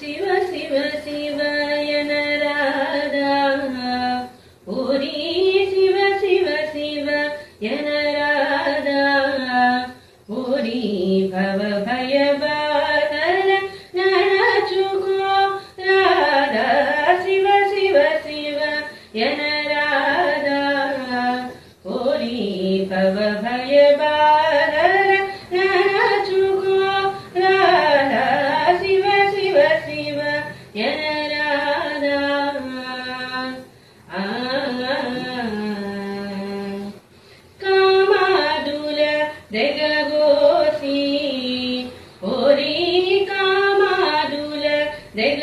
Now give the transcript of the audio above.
ಶಿವ ಶಿವ ಶಿವಯನರಾಧ ಓರಿ ಶಿವ ಶಿವ ಶಿವ ಯನರಾಧ ಓರಿ ಭವ ಭಯ ಬಾದರ ನರಚುಕೋ ರಾಧ ಶಿವ ಶಿವ ಶಿವ ಯನರಾಧ ಓರಿ ಭವ ಭಯ ಬಾದರ ನರಚುಕೋ ರಾಧ ಶಿವ ಶಿವ ಶಿವ ಯನರಾಧ ಕಾಮಾದುಲ ದೆಗಗೋಸಿ ಓರಿ ಕಾಮಾದುಲ ದೆಗ